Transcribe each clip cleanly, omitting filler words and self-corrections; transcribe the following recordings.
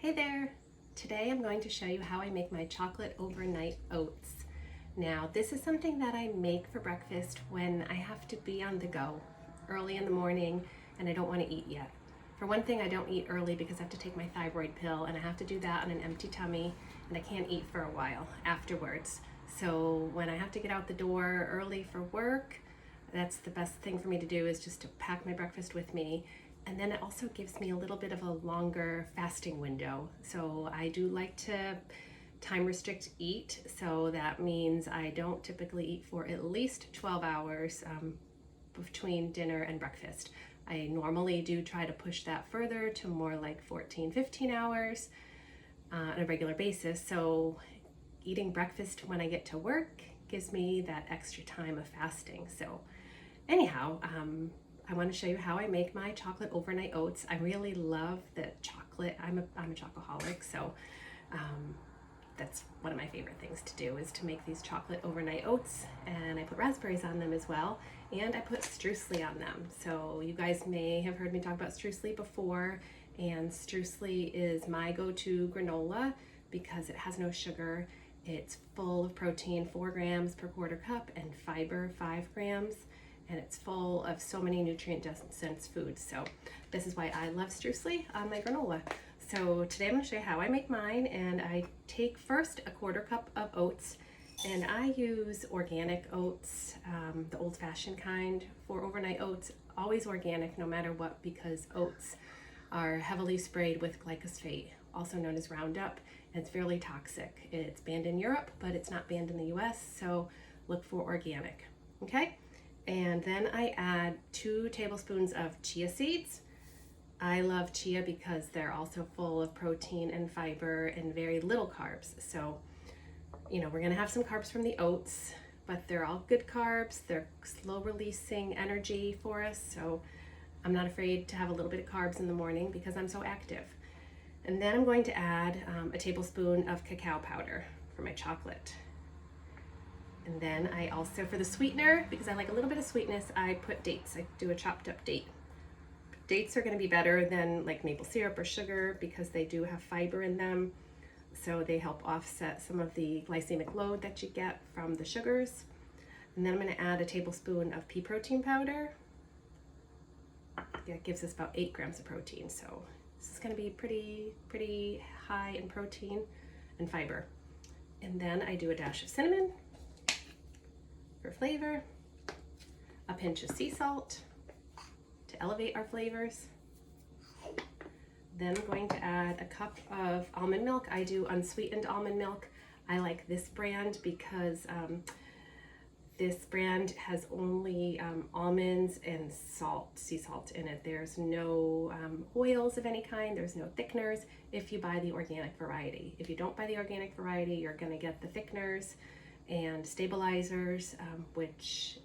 Hey there! Today I'm going to show you how I make my chocolate overnight oats. Now this is something that I make for breakfast when I have to be on the go early in the morning and I don't want to eat yet. For one thing, I don't eat early because I have to take my thyroid pill and I have to do that on an empty tummy and I can't eat for a while afterwards. So when I have to get out the door early for work, that's the best thing for me to do, is just to pack my breakfast with me. And then it also gives me a little bit of a longer fasting window. So I do like to time restrict eat. So that means I don't typically eat for at least 12 hours between dinner and breakfast. I normally do try to push that further to more like 14, 15 hours on a regular basis. So eating breakfast when I get to work gives me that extra time of fasting. So anyhow, I want to show you how I make my chocolate overnight oats. I really love the chocolate. I'm a chocoholic, so that's one of my favorite things to do, is to make these chocolate overnight oats. And I put raspberries on them as well, and I put Struseli on them. So you guys may have heard me talk about Struseli before, and Struseli is my go-to granola because it has no sugar. It's full of protein, 4 grams per quarter cup, and fiber, 5 grams. And it's full of so many nutrient-dense foods. So this is why I love Struseli on my granola. So today I'm going to show you how I make mine, and I take first a quarter cup of oats, and I use organic oats, the old-fashioned kind for overnight oats. Always organic no matter what, because oats are heavily sprayed with glyphosate, also known as Roundup, and it's fairly toxic. It's banned in Europe, but it's not banned in the US, so look for organic, okay? And then I add 2 tablespoons of chia seeds. I love chia because they're also full of protein and fiber and very little carbs. So, you know, we're gonna have some carbs from the oats, but they're all good carbs. They're slow releasing energy for us. So I'm not afraid to have a little bit of carbs in the morning because I'm so active. And then I'm going to add a tablespoon of cacao powder for my chocolate. And then I also, for the sweetener, because I like a little bit of sweetness, I put dates. I do a chopped up date. Dates are going to be better than like maple syrup or sugar because they do have fiber in them. So they help offset some of the glycemic load that you get from the sugars. And then I'm going to add a tablespoon of pea protein powder. That gives us about 8 grams of protein. So this is going to be pretty high in protein and fiber. And then I do a dash of cinnamon for flavor, a pinch of sea salt to elevate our flavors. Then I'm going to add a cup of almond milk. I do unsweetened almond milk. I like this brand because this brand has only almonds and salt, sea salt in it. There's no oils of any kind. There's no thickeners if you buy the organic variety. If you don't buy the organic variety, you're going to get the thickeners and stabilizers, which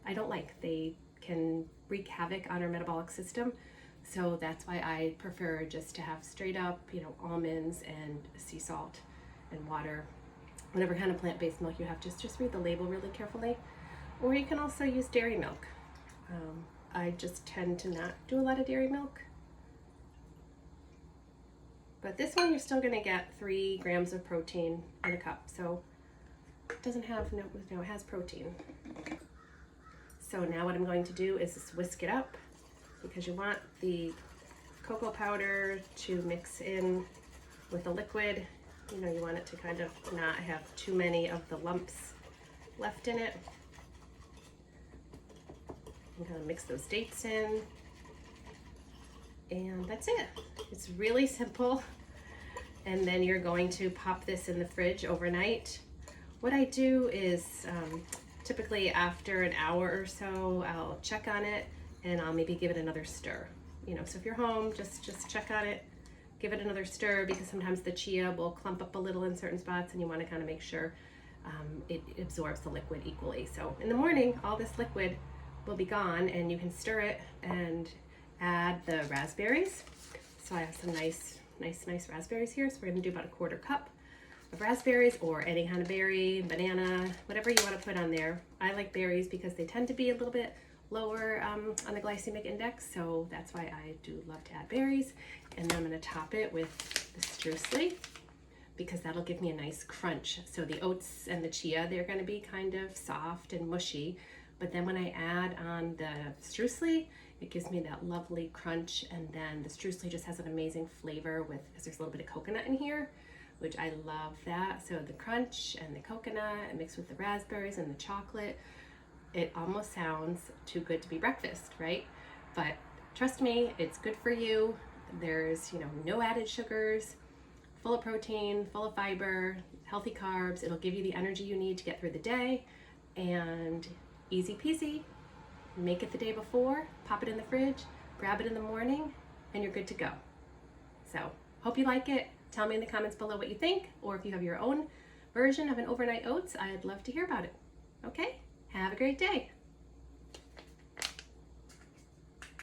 I don't like. They can wreak havoc on our metabolic system. So that's why I prefer just to have straight up, you know, almonds and sea salt and water. Whatever kind of plant-based milk you have, just read the label really carefully. Or you can also use dairy milk. I just tend to not do a lot of dairy milk. But this one, you're still gonna get 3 grams of protein in a cup. So it doesn't have, no, it has protein. So now what I'm going to do is just whisk it up, because you want the cocoa powder to mix in with the liquid. You know, you want it to kind of not have too many of the lumps left in it. I'm gonna mix those dates in. And that's it. It's really simple. And then you're going to pop this in the fridge overnight. What I do is typically after an hour or so, I'll check on it and I'll maybe give it another stir. You know, so if you're home, just check on it, give it another stir, because sometimes the chia will clump up a little in certain spots and you want to kind of make sure it absorbs the liquid equally. So in the morning, all this liquid will be gone and you can stir it and add the raspberries. So I have some nice raspberries here. So we're going to do about a quarter cup of raspberries, or any kind of berry, banana, whatever you want to put on there. I like berries because they tend to be a little bit lower on the glycemic index, so that's why I do love to add berries. And then I'm going to top it with the Struseli, because that'll give me a nice crunch. So the oats and the chia, they're going to be kind of soft and mushy, but then when I add on the Struseli, it gives me that lovely crunch. And then the Struseli just has an amazing flavor because there's a little bit of coconut in here, which I love that. So the crunch and the coconut mixed with the raspberries and the chocolate, it almost sounds too good to be breakfast, right? But trust me, it's good for you. There's, no added sugars, full of protein, full of fiber, healthy carbs. It'll give you the energy you need to get through the day, and easy peasy. Make it the day before, pop it in the fridge, grab it in the morning, and you're good to go. So, hope you like it. Tell me in the comments below what you think, or if you have your own version of an overnight oats, I'd love to hear about it. Okay? Have a great day.